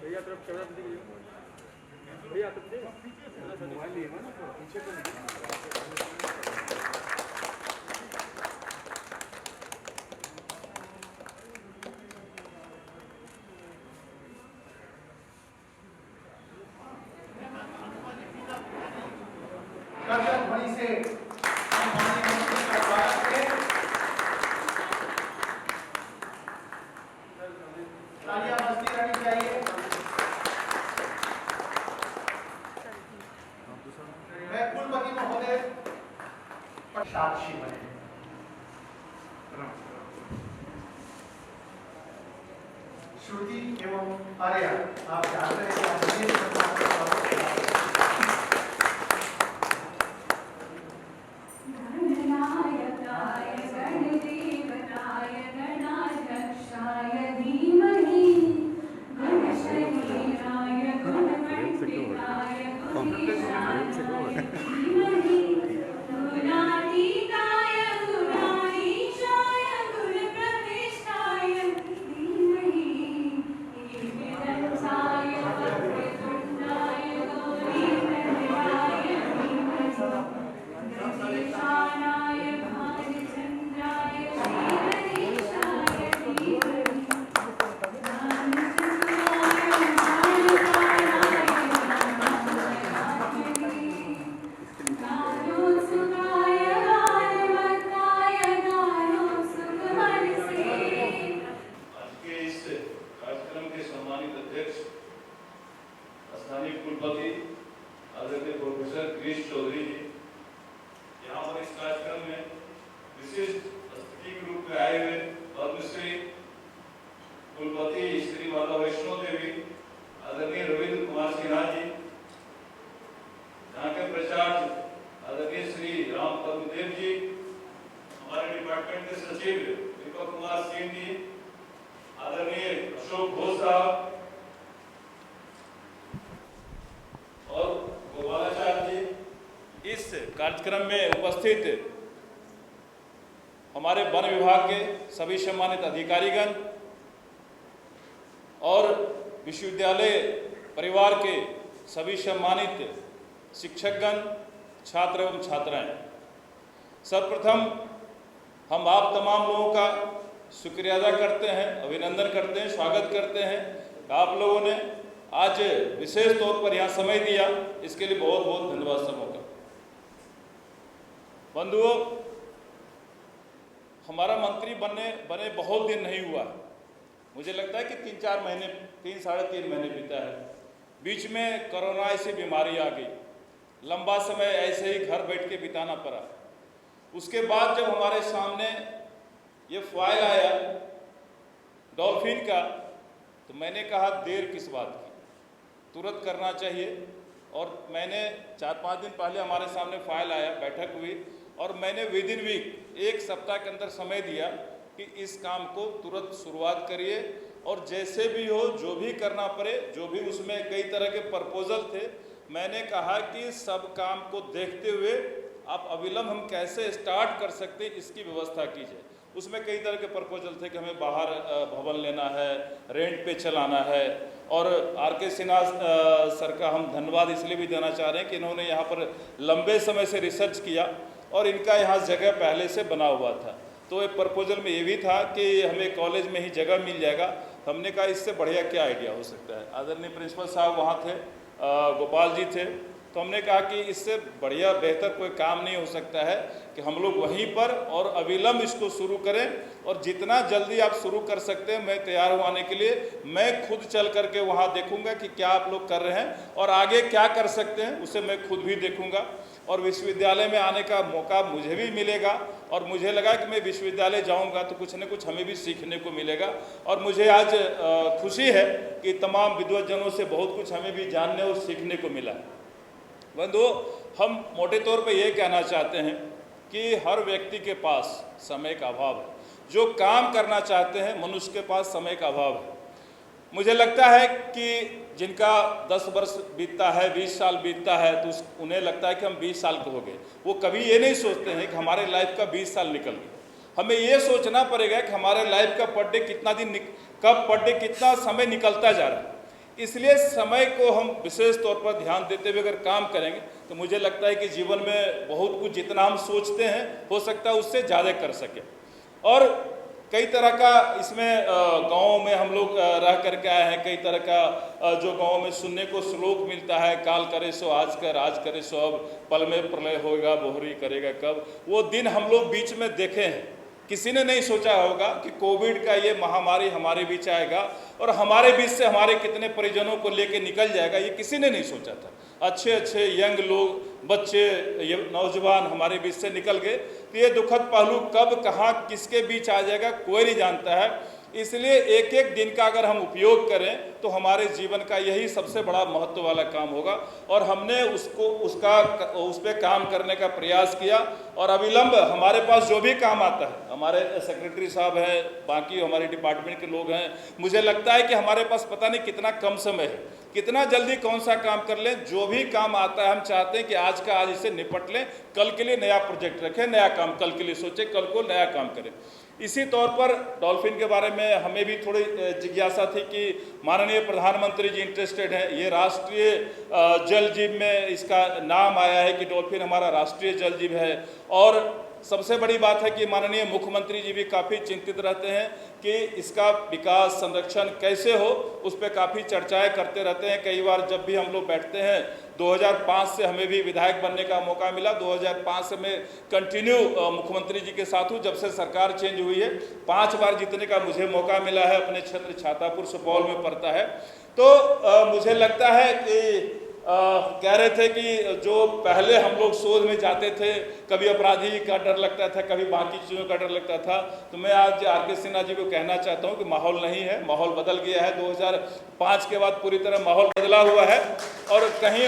भैया तरफ कैमरा दीजिए भैया तरफ मोबाइल लिए ना पीछे ध्वनि से तालियां बजती रहनी चाहिए। मैं कुलपति महोदय साक्षी बने। श्रुति एवं आर्या, आप जानते हैं स्थानीय कुलपति आदरणीय प्रोफेसर गिरीश चौधरी जी यहाँ पर इस कार्यक्रम में विशिष्ट अतिथि के रूप में आए हुए पद्मश्री कुलपति श्री माता वैष्णो देवी आदरणीय रविंद्र कुमार सिन्हा जी, यहाँ के प्राचार्य आदरणीय श्री राम पद्मदेव जी, हमारे डिपार्टमेंट के सचिव दीपक कुमार सिंह जी, आदरणीय अशोक घोष साहब और गोपालाचार्य जी। इस कार्यक्रम में उपस्थित हमारे वन विभाग के सभी सम्मानित अधिकारीगण और विश्वविद्यालय परिवार के सभी सम्मानित शिक्षकगण, छात्र एवं छात्राएं, सर्वप्रथम हम आप तमाम लोगों का शुक्रिया अदा करते हैं, अभिनंदन करते हैं, स्वागत करते हैं। आप लोगों ने आज विशेष तौर पर यहाँ समय दिया, इसके लिए बहुत बहुत धन्यवाद सबों का। बंधुओं, हमारा मंत्री बने बहुत दिन नहीं हुआ, मुझे लगता है कि 3-4 महीने, 3-3.5 महीने बीता है। बीच में कोरोना ऐसी बीमारी आ गई, लंबा समय ऐसे ही घर बैठ के बिताना पड़ा। उसके बाद जब हमारे सामने ये फाइल आया डॉल्फिन का, तो मैंने कहा देर किस बात की, तुरंत करना चाहिए। और मैंने 4-5 दिन पहले हमारे सामने फाइल आया, बैठक हुई और मैंने विद इन वीक, 1 सप्ताह के अंदर समय दिया कि इस काम को तुरंत शुरुआत करिए और जैसे भी हो, जो भी करना पड़े, जो भी उसमें कई तरह के प्रपोजल थे, मैंने कहा कि सब काम को देखते हुए आप अविलंब हम कैसे स्टार्ट कर सकते हैं इसकी व्यवस्था कीजिए। उसमें कई तरह के प्रपोजल थे कि हमें बाहर भवन लेना है, रेंट पे चलाना है। और आर.के. सिन्हा सर का हम धन्यवाद इसलिए भी देना चाह रहे हैं कि इन्होंने यहाँ पर लंबे समय से रिसर्च किया और इनका यहाँ जगह पहले से बना हुआ था। तो एक प्रपोजल में ये भी था कि हमें कॉलेज में ही जगह मिल जाएगा। तो हमने कहा इससे बढ़िया क्या आइडिया हो सकता है। आदरणीय प्रिंसिपल साहब वहाँ थे, गोपाल जी थे, तो हमने कहा कि इससे बढ़िया बेहतर कोई काम नहीं हो सकता है कि हम लोग वहीं पर और अविलंब इसको शुरू करें। और जितना जल्दी आप शुरू कर सकते हैं, मैं तैयार हूँ आने के लिए। मैं खुद चल करके वहाँ देखूंगा कि क्या आप लोग कर रहे हैं और आगे क्या कर सकते हैं, उसे मैं खुद भी देखूंगा। और विश्वविद्यालय में आने का मौका मुझे भी मिलेगा और मुझे लगा कि मैं विश्वविद्यालय जाऊंगा तो कुछ न कुछ हमें भी सीखने को मिलेगा। और मुझे आज खुशी है कि तमाम विद्वज्जनों से बहुत कुछ हमें भी जानने और सीखने को मिला। बंधुओं, हम मोटे तौर पे ये कहना चाहते हैं कि हर व्यक्ति के पास समय का अभाव है। जो काम करना चाहते हैं, मनुष्य के पास समय का अभाव है। मुझे लगता है कि जिनका 10 वर्ष बीतता है, 20 साल बीतता है, तो उन्हें लगता है कि हम 20 साल के हो गए। वो कभी ये नहीं सोचते हैं कि हमारे लाइफ का 20 साल निकल गया। हमें ये सोचना पड़ेगा कि हमारे लाइफ का पर डे कितना दिन, कब पर डे कितना समय निकलता जा रहा है। इसलिए समय को हम विशेष तौर पर ध्यान देते हुए अगर काम करेंगे तो मुझे लगता है कि जीवन में बहुत कुछ जितना हम सोचते हैं हो सकता है उससे ज़्यादा कर सके। और कई तरह का इसमें गाँव में हम लोग रह करके आए हैं, कई तरह का जो गाँव में सुनने को श्लोक मिलता है, काल करे सो आज कर, आज करे सो अब, पल में प्रलय होगा बोहरी करेगा कब। वो दिन हम लोग बीच में देखे हैं। किसी ने नहीं सोचा होगा कि कोविड का ये महामारी हमारे बीच आएगा और हमारे बीच से हमारे कितने परिजनों को लेके निकल जाएगा, ये किसी ने नहीं सोचा था। अच्छे अच्छे यंग लोग, बच्चे, नौजवान हमारे बीच से निकल गए। तो ये दुखद पहलू कब कहाँ किसके बीच आ जाएगा कोई नहीं जानता है। इसलिए एक एक दिन का अगर हम उपयोग करें तो हमारे जीवन का यही सबसे बड़ा महत्व वाला काम होगा। और हमने उस पर काम करने का प्रयास किया और अविलंब हमारे पास जो भी काम आता है, हमारे सेक्रेटरी साहब हैं, बाकी हमारे डिपार्टमेंट के लोग हैं, मुझे लगता है कि हमारे पास पता नहीं कितना कम समय है, कितना जल्दी कौन सा काम कर लें। जो भी काम आता है हम चाहते हैं कि आज का आज इसे निपट लें, कल के लिए नया प्रोजेक्ट रखें, नया काम कल के लिए सोचें, कल को नया काम करें। इसी तौर पर डॉल्फिन के बारे में हमें भी थोड़ी जिज्ञासा थी कि माननीय प्रधानमंत्री जी इंटरेस्टेड हैं। ये राष्ट्रीय जल जीव में इसका नाम आया है कि डॉल्फिन हमारा राष्ट्रीय जल जीव है। और सबसे बड़ी बात है कि माननीय मुख्यमंत्री जी भी काफ़ी चिंतित रहते हैं कि इसका विकास संरक्षण कैसे हो, उस पर काफ़ी चर्चाएं करते रहते हैं। कई बार जब भी हम लोग बैठते हैं, 2005 से हमें भी विधायक बनने का मौका मिला, 2005 से मैं कंटिन्यू मुख्यमंत्री जी के साथ हूँ। जब से सरकार चेंज हुई है 5 बार जीतने का मुझे मौका मिला है। अपने क्षेत्र छातापुर सुपौल में पड़ता है। तो मुझे लगता है कि कह रहे थे कि जो पहले हम लोग शोध में जाते थे, कभी अपराधी का डर लगता था, कभी बाकी चीज़ों का डर लगता था, तो मैं आज आर.के. सिन्हा जी को कहना चाहता हूं कि माहौल नहीं है, माहौल बदल गया है। 2005 के बाद पूरी तरह माहौल बदला हुआ है और कहीं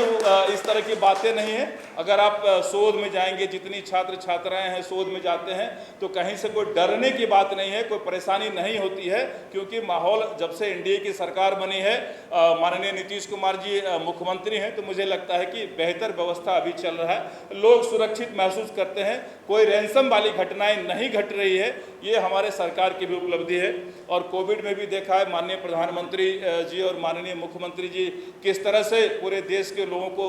इस तरह की बातें नहीं हैं। अगर आप शोध में जाएंगे, जितनी छात्र छात्राएँ हैं शोध में जाते हैं, तो कहीं से कोई डरने की बात नहीं है, कोई परेशानी नहीं होती है, क्योंकि माहौल जब से एनडीए की सरकार बनी है, माननीय नीतीश कुमार जी मुख्यमंत्री हैं, तो मुझे लगता है कि बेहतर व्यवस्था अभी चल रहा है। लोग सुरक्षित महसूस करते हैं, कोई रैंसम वाली घटनाएं नहीं घट रही है, ये हमारे सरकार की भी उपलब्धि है। और कोविड में भी देखा है माननीय प्रधानमंत्री जी और माननीय मुख्यमंत्री जी किस तरह से पूरे देश के लोगों को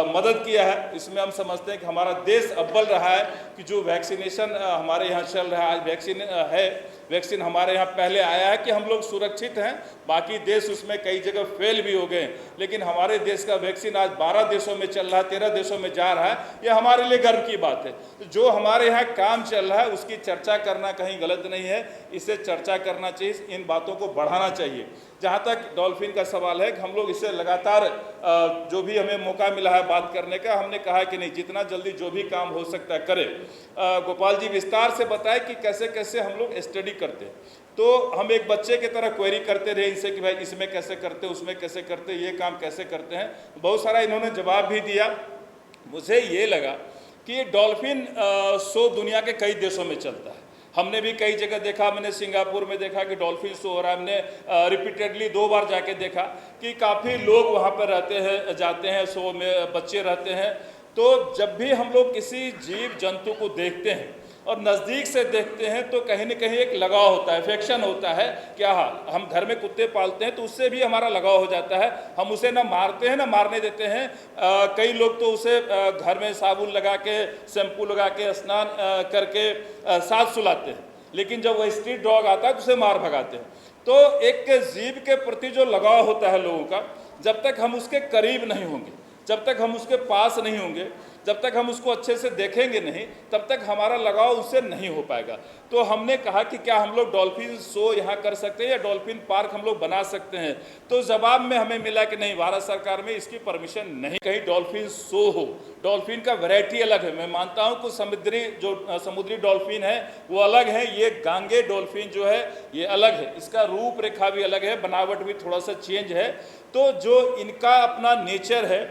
मदद किया है। इसमें हम समझते हैं कि हमारा देश अव्वल रहा है कि जो वैक्सीनेशन हमारे यहाँ चल रहा है, आज वैक्सीन हमारे यहाँ पहले आया है कि हम लोग सुरक्षित हैं। बाकी देश उसमें कई जगह फेल भी हो गए, लेकिन हमारे देश का वैक्सीन आज 12 देशों में चल रहा है, 13 देशों में जा रहा है। यह हमारे लिए गर्व की बात है। तो जो हमारे यहाँ काम चल रहा है उसकी चर्चा करना कहीं गलत नहीं है, इसे चर्चा करना चाहिए, इन बातों को बढ़ाना चाहिए। जहाँ तक डॉल्फिन का सवाल है कि हम लोग इसे लगातार जो भी हमें मौका मिला है बात करने का, हमने कहा कि नहीं, जितना जल्दी जो भी काम हो सकता है करें। गोपाल जी विस्तार से बताए कि कैसे कैसे हम लोग स्टडी करते हैं। तो हम एक बच्चे की तरह क्वेरी करते रहे इनसे कि भाई इसमें कैसे करते, उसमें कैसे करते, ये काम कैसे करते हैं। बहुत सारा इन्होंने जवाब भी दिया। मुझे ये लगा कि डॉल्फिन शो दुनिया के कई देशों में चलता है। हमने भी कई जगह देखा, मैंने सिंगापुर में देखा कि डॉल्फिन शो हो रहा है। हमने रिपीटेडली 2 बार जाके देखा कि काफ़ी लोग वहाँ पर रहते हैं, जाते हैं, शो में बच्चे रहते हैं। तो जब भी हम लोग किसी जीव जंतु को देखते हैं और नज़दीक से देखते हैं तो कहीं न कहीं एक लगाव होता है, अफेक्शन होता है। क्या हम घर में कुत्ते पालते हैं तो उससे भी हमारा लगाव हो जाता है। हम उसे ना मारते हैं ना मारने देते हैं। कई लोग तो उसे घर में साबुन लगा के, शैम्पू लगा के, स्नान करके साथ सुलाते हैं, लेकिन जब वह स्ट्रीट डॉग आता है तो उसे मार भगाते हैं। तो एक जीव के प्रति जो लगाव होता है लोगों का, जब तक हम उसके करीब नहीं होंगे, जब तक हम उसके पास नहीं होंगे, जब तक हम उसको अच्छे से देखेंगे नहीं, तब तक हमारा लगाव उससे नहीं हो पाएगा। तो हमने कहा कि क्या हम लोग डॉल्फिन शो यहाँ कर सकते हैं या डॉल्फिन पार्क हम लोग बना सकते हैं। तो जवाब में हमें मिला कि नहीं, भारत सरकार में इसकी परमिशन नहीं, कहीं डॉल्फिन शो हो। डॉल्फिन का वैरायटी अलग है। मैं मानता हूँ कि समुद्री डॉल्फिन है वो अलग है, ये गांगे डॉल्फिन जो है ये अलग है, इसका रूपरेखा भी अलग है, बनावट भी थोड़ा सा चेंज है। तो जो इनका अपना नेचर है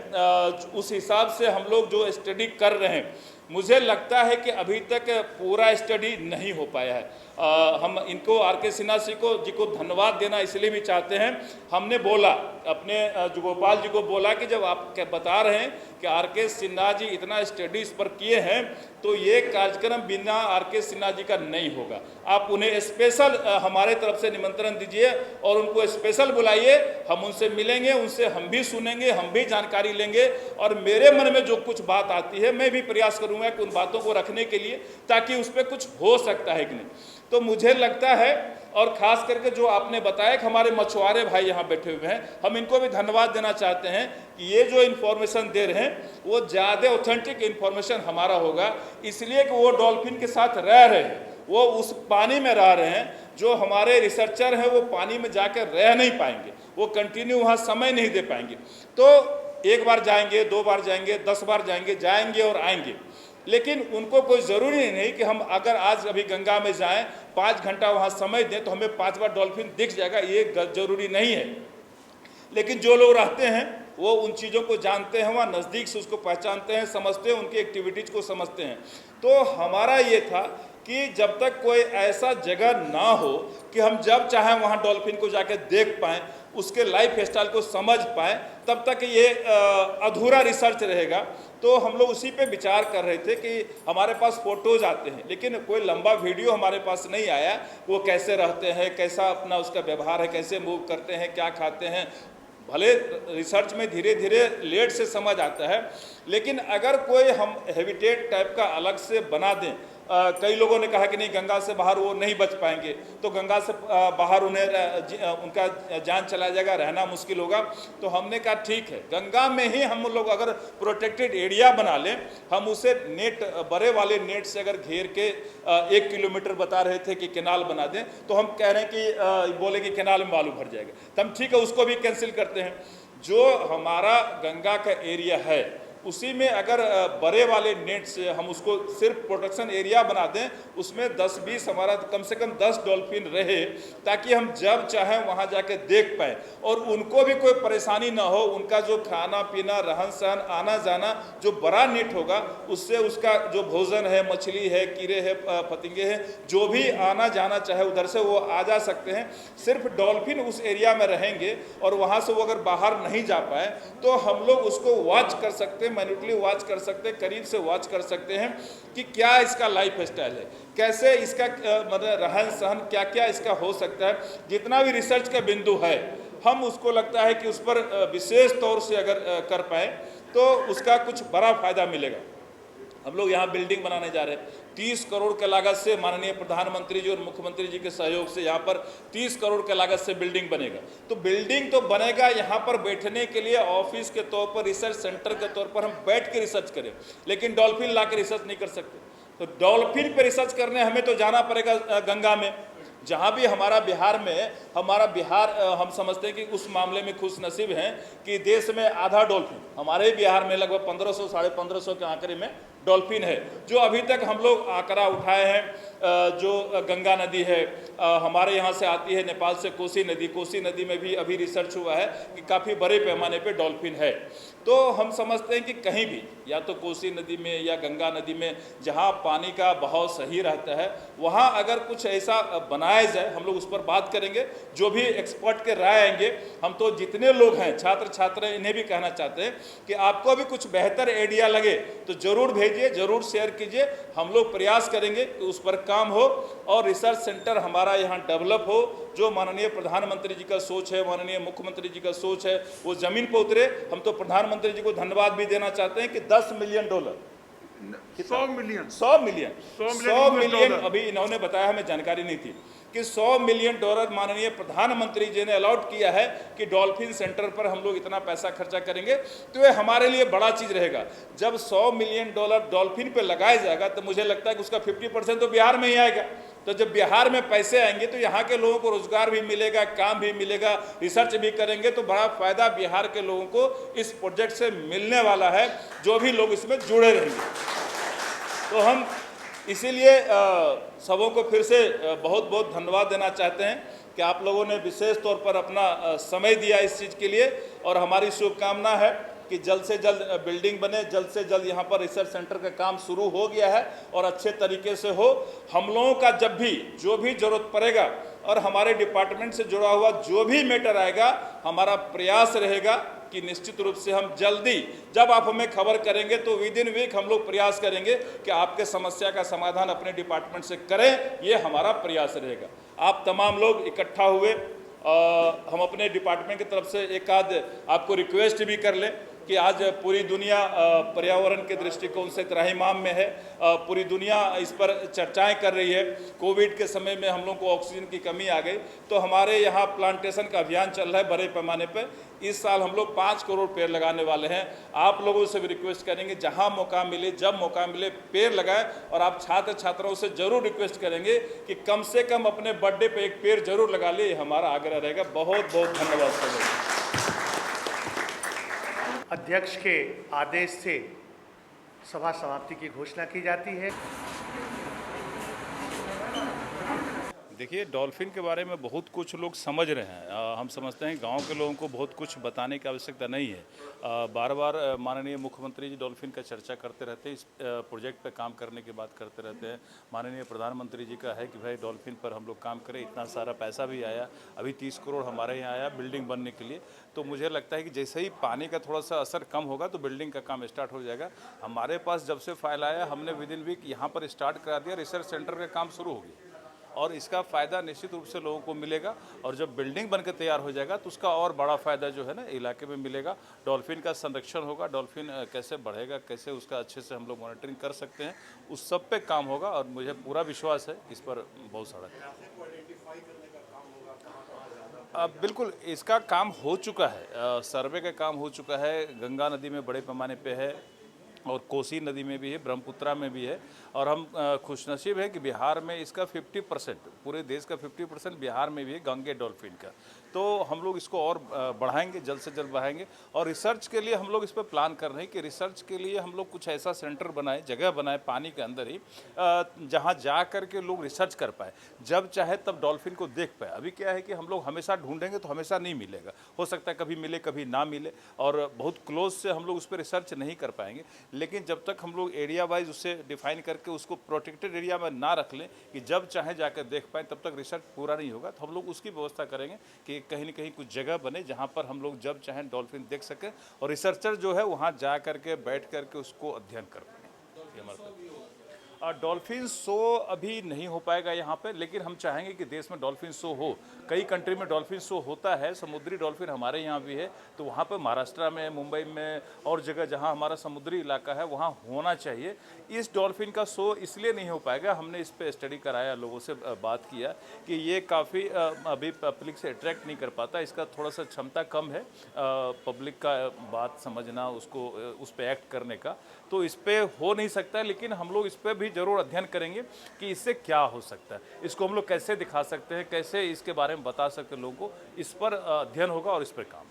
उस हिसाब से हम लोग जो स्टडी कर रहे हैं, मुझे लगता है कि अभी तक पूरा स्टडी नहीं हो पाया है। हम इनको आर.के. सिन्हा जी को धन्यवाद देना इसलिए भी चाहते हैं। हमने बोला अपने जुगोपाल जी को बोला कि जब आप बता रहे हैं कि आर.के. सिन्हा जी इतना स्टडी इस पर किए हैं तो ये कार्यक्रम बिना आर.के. सिन्हा जी का नहीं होगा। आप उन्हें स्पेशल हमारे तरफ से निमंत्रण दीजिए और उनको स्पेशल बुलाइए, हम उनसे मिलेंगे, उनसे हम भी सुनेंगे, हम भी जानकारी लेंगे और मेरे मन में जो कुछ बात आती है मैं भी प्रयास करूंगा कि उन बातों को रखने के लिए, ताकि उस पर कुछ हो सकता है कि नहीं। तो मुझे लगता है, और ख़ास करके जो आपने बताया कि हमारे मछुआरे भाई यहाँ बैठे हुए हैं, हम इनको भी धन्यवाद देना चाहते हैं कि ये जो इन्फॉर्मेशन दे रहे हैं वो ज़्यादा ऑथेंटिक इन्फॉर्मेशन हमारा होगा, इसलिए कि वो डॉल्फिन के साथ रह रहे हैं, वो उस पानी में रह रहे हैं। जो हमारे रिसर्चर हैं वो पानी में जाकर रह नहीं पाएंगे, वो कंटिन्यू वहाँ समय नहीं दे पाएंगे। तो एक बार जाएंगे, 2 बार जाएंगे, 10 बार जाएंगे और आएंगे, लेकिन उनको कोई ज़रूरी नहीं कि हम अगर आज अभी गंगा में जाएं, 5 घंटा वहाँ समय दें तो हमें 5 बार डॉल्फिन दिख जाएगा, ये ज़रूरी नहीं है। लेकिन जो लोग रहते हैं वो उन चीज़ों को जानते हैं, वहाँ नज़दीक से उसको पहचानते हैं, समझते हैं, उनकी एक्टिविटीज़ को समझते हैं। तो हमारा ये था कि जब तक कोई ऐसा जगह ना हो कि हम जब चाहें वहाँ डॉल्फिन को जाकर देख पाएँ, उसके लाइफ स्टाइल को समझ पाएँ, तब तक ये अधूरा रिसर्च रहेगा। तो हम लोग उसी पे विचार कर रहे थे कि हमारे पास फ़ोटोज़ आते हैं लेकिन कोई लंबा वीडियो हमारे पास नहीं आया, वो कैसे रहते हैं, कैसा अपना उसका व्यवहार है, कैसे मूव करते हैं, क्या खाते हैं। भले रिसर्च में धीरे धीरे लेट से समझ आता है, लेकिन अगर कोई हम हैबिटेट टाइप का अलग से बना दें, कई लोगों ने कहा कि नहीं गंगा से बाहर वो नहीं बच पाएंगे, तो गंगा से बाहर उनका जान चला जाएगा, रहना मुश्किल होगा। तो हमने कहा ठीक है, गंगा में ही हम लोग अगर प्रोटेक्टेड एरिया बना लें, हम उसे नेट, बड़े वाले नेट से अगर घेर के 1 किलोमीटर बता रहे थे कि केनाल बना दें, तो हम कह रहे हैं कि बोले कि केनाल में बालू भर जाएगा, तो हम ठीक है उसको भी कैंसिल करते हैं। जो हमारा गंगा का एरिया है उसी में अगर बड़े वाले नेट से हम उसको सिर्फ प्रोटेक्शन एरिया बना दें, उसमें 10-20 हमारा कम से कम 10 डॉल्फिन रहे, ताकि हम जब चाहें वहाँ जाके देख पाएँ और उनको भी कोई परेशानी ना हो। उनका जो खाना पीना, रहन सहन, आना जाना, जो बड़ा नेट होगा उससे उसका जो भोजन है, मछली है, कीड़े है, पतंगे हैं, जो भी आना जाना चाहे उधर से वो आ जा सकते हैं। सिर्फ डॉल्फिन उस एरिया में रहेंगे और वहाँ से वो अगर बाहर नहीं जा पाए तो हम लोग उसको वॉच कर सकते हैं, मैन्युअली वॉच कर सकते हैं, करीब से वॉच कर सकते हैं कि क्या इसका लाइफ स्टाइल है, कैसे इसका मतलब रहन सहन, क्या क्या इसका हो सकता है। जितना भी रिसर्च का बिंदु है हम उसको लगता है कि उस पर विशेष तौर से अगर कर पाए तो उसका कुछ बड़ा फायदा मिलेगा। हम लोग यहाँ बिल्डिंग बनाने जा रहे हैं, 30 करोड़ के लागत से माननीय प्रधानमंत्री जी और मुख्यमंत्री जी के सहयोग से यहाँ पर 30 करोड़ के लागत से बिल्डिंग बनेगा। तो बिल्डिंग तो बनेगा, यहाँ पर बैठने के लिए ऑफिस के तौर पर, रिसर्च सेंटर के तौर पर हम बैठ के रिसर्च करें, लेकिन डॉल्फिन ला के रिसर्च नहीं कर सकते। तो डॉल्फिन पर रिसर्च करने हमें तो जाना पड़ेगा गंगा में। जहाँ भी हमारा बिहार हम समझते हैं कि उस मामले में खुश नसीब हैं कि देश में आधा डॉल्फिन हमारे बिहार में लगभग 1500 साढ़े 1500 के आंकड़े में डॉल्फिन है, जो अभी तक हम लोग आंकड़ा उठाए हैं। जो गंगा नदी है हमारे यहाँ से आती है, नेपाल से कोसी नदी में भी अभी रिसर्च हुआ है कि काफ़ी बड़े पैमाने पे डॉल्फिन है। तो हम समझते हैं कि कहीं भी, या तो कोसी नदी में या गंगा नदी में, जहाँ पानी का बहाव सही रहता है, वहाँ अगर कुछ ऐसा बनाया जाए, हम लोग उस पर बात करेंगे। जो भी एक्सपर्ट के राय आएंगे, हम तो जितने लोग हैं छात्र इन्हें भी कहना चाहते हैं कि आपको भी कुछ बेहतर आइडिया लगे तो ज़रूर भेजिए, ज़रूर शेयर कीजिए। हम लोग प्रयास करेंगे कि उस पर काम हो और रिसर्च सेंटर हमारा यहाँ डेवलप हो। जो माननीय प्रधानमंत्री जी का सोच है, माननीय मुख्यमंत्री जी का सोच है, वो ज़मीन पर उतरे। हम तो प्रधानमंत्री जी को धन्यवाद भी देना चाहते हैं कि $10 मिलियन 100 मिलियन अभी इन्होंने बताया, हमें जानकारी नहीं थी कि $100 मिलियन माननीय प्रधानमंत्री जी ने अलॉट किया है कि डॉल्फिन सेंटर पर हम लोग इतना पैसा खर्चा करेंगे। तो ये हमारे लिए बड़ा चीज़ रहेगा। जब $100 मिलियन डॉल्फिन पे लगाया जाएगा तो मुझे लगता है कि उसका 50% तो बिहार में ही आएगा। तो जब बिहार में पैसे आएंगे तो यहाँ के लोगों को रोजगार भी मिलेगा, काम भी मिलेगा, रिसर्च भी करेंगे, तो बड़ा फायदा बिहार के लोगों को इस प्रोजेक्ट से मिलने वाला है, जो भी लोग इसमें जुड़े रहेंगे। तो हम इसीलिए सबों को फिर से बहुत बहुत धन्यवाद देना चाहते हैं कि आप लोगों ने विशेष तौर पर अपना समय दिया इस चीज़ के लिए, और हमारी शुभकामना है कि जल्द से जल्द बिल्डिंग बने, जल्द से जल्द यहाँ पर रिसर्च सेंटर का काम शुरू हो गया है और अच्छे तरीके से हो। हम लोगों का जब भी जो भी जरूरत पड़ेगा और हमारे डिपार्टमेंट से जुड़ा हुआ जो भी मैटर आएगा, हमारा प्रयास रहेगा कि निश्चित रूप से हम जल्दी, जब आप हमें खबर करेंगे तो विद इन वीक हम लोग प्रयास करेंगे कि आपके समस्या का समाधान अपने डिपार्टमेंट से करें। ये हमारा प्रयास रहेगा। आप तमाम लोग इकट्ठा हुए, हम अपने डिपार्टमेंट की तरफ से एक आध आपको रिक्वेस्ट भी कर लें कि आज पूरी दुनिया पर्यावरण के दृष्टिकोण से त्राहिमाम में है। पूरी दुनिया इस पर चर्चाएं कर रही है। कोविड के समय में हम लोग को ऑक्सीजन की कमी आ गई, तो हमारे यहाँ प्लांटेशन का अभियान चल रहा है बड़े पैमाने पर। इस साल हम लोग 5 करोड़ पेड़ लगाने वाले हैं। आप लोगों से भी रिक्वेस्ट करेंगे, जहाँ मौका मिले, जब मौका मिले, पेड़ लगाएं। और आप छात्र छात्राओं से जरूर रिक्वेस्ट करेंगे कि कम से कम अपने बर्थडे पे एक पेड़ जरूर लगा ले। हमारा आग्रह रहेगा। बहुत बहुत धन्यवाद सर। अध्यक्ष के आदेश से सभा समाप्ति की घोषणा की जाती है। देखिए, डॉल्फिन के बारे में बहुत कुछ लोग समझ रहे हैं। हम समझते हैं गांव के लोगों को बहुत कुछ बताने की आवश्यकता नहीं है। बार बार माननीय मुख्यमंत्री जी डॉल्फिन का चर्चा करते रहते हैं, इस प्रोजेक्ट पे काम करने की बात करते रहते हैं। माननीय प्रधानमंत्री जी का है कि भाई डॉल्फिन पर हम लोग काम करें। इतना सारा पैसा भी आया, अभी 30 करोड़ हमारे यहाँ आया बिल्डिंग बनने के लिए। तो मुझे लगता है कि जैसे ही पानी का थोड़ा सा असर कम होगा तो बिल्डिंग का काम स्टार्ट हो जाएगा। हमारे पास जब से फाइल आया, हमने विद इन वीक यहाँ पर स्टार्ट करा दिया, रिसर्च सेंटर का काम शुरू हो गया और इसका फ़ायदा निश्चित रूप से लोगों को मिलेगा। और जब बिल्डिंग बनकर तैयार हो जाएगा तो उसका और बड़ा फ़ायदा जो है ना इलाके में मिलेगा। डॉल्फिन का संरक्षण होगा, डॉल्फिन कैसे बढ़ेगा, कैसे उसका अच्छे से हम लोग मॉनिटरिंग कर सकते हैं, उस सब पे काम होगा। और मुझे पूरा विश्वास है इस पर बहुत सारा बिल्कुल इसका काम हो चुका है। सर्वे का काम हो चुका है। गंगा नदी में बड़े पैमाने पे है और कोसी नदी में भी है, ब्रह्मपुत्रा में भी है। और हम खुशनसीब हैं कि बिहार में इसका 50%, पूरे देश का 50% बिहार में भी है गंगे डॉल्फिन का। तो हम लोग इसको और बढ़ाएंगे, जल्द से जल्द बढ़ाएंगे। और रिसर्च के लिए हम लोग इस पर प्लान कर रहे हैं कि रिसर्च के लिए हम लोग कुछ ऐसा सेंटर बनाए, जगह बनाए पानी के अंदर ही, जहाँ जा कर के लोग रिसर्च कर पाए, जब चाहे तब डॉल्फिन को देख पाए। अभी क्या है कि हम लोग हमेशा ढूंढेंगे तो हमेशा नहीं मिलेगा, हो सकता है कभी मिले कभी ना मिले, और बहुत क्लोज से हम लोग उस पर रिसर्च नहीं कर पाएंगे। लेकिन जब तक हम लोग एरिया वाइज उससे डिफाइन करके उसको प्रोटेक्टेड एरिया में ना रख लें कि जब चाहे जाकर देख पाएँ, तब तक रिसर्च पूरा नहीं होगा। तो हम लोग उसकी व्यवस्था करेंगे कि कहीं न कहीं कुछ जगह बने जहाँ पर हम लोग जब चाहें डॉल्फिन देख सकें और रिसर्चर जो है वहाँ जा करके बैठ करके उसको अध्ययन कर पाएँ। डॉल्फिन शो अभी नहीं हो पाएगा यहाँ पे, लेकिन हम चाहेंगे कि देश में डॉल्फिन शो हो। कई कंट्री में डॉल्फिन शो होता है, समुद्री डॉल्फिन हमारे यहाँ भी है, तो वहाँ पे महाराष्ट्र में, मुंबई में और जगह जहाँ हमारा समुद्री इलाका है वहाँ होना चाहिए। इस डॉल्फिन का शो इसलिए नहीं हो पाएगा, हमने इस पर स्टडी कराया, लोगों से बात किया कि ये काफ़ी अभी पब्लिक से अट्रैक्ट नहीं कर पाता, इसका थोड़ा सा क्षमता कम है पब्लिक का बात समझना, उसको उस पर एक्ट करने का, तो इस पर हो नहीं सकता है। लेकिन हम लोग इस पर भी जरूर अध्ययन करेंगे कि इससे क्या हो सकता है, इसको हम लोग कैसे दिखा सकते हैं, कैसे इसके बारे में बता सकते हैं लोगों को। इस पर अध्ययन होगा और इस पर काम।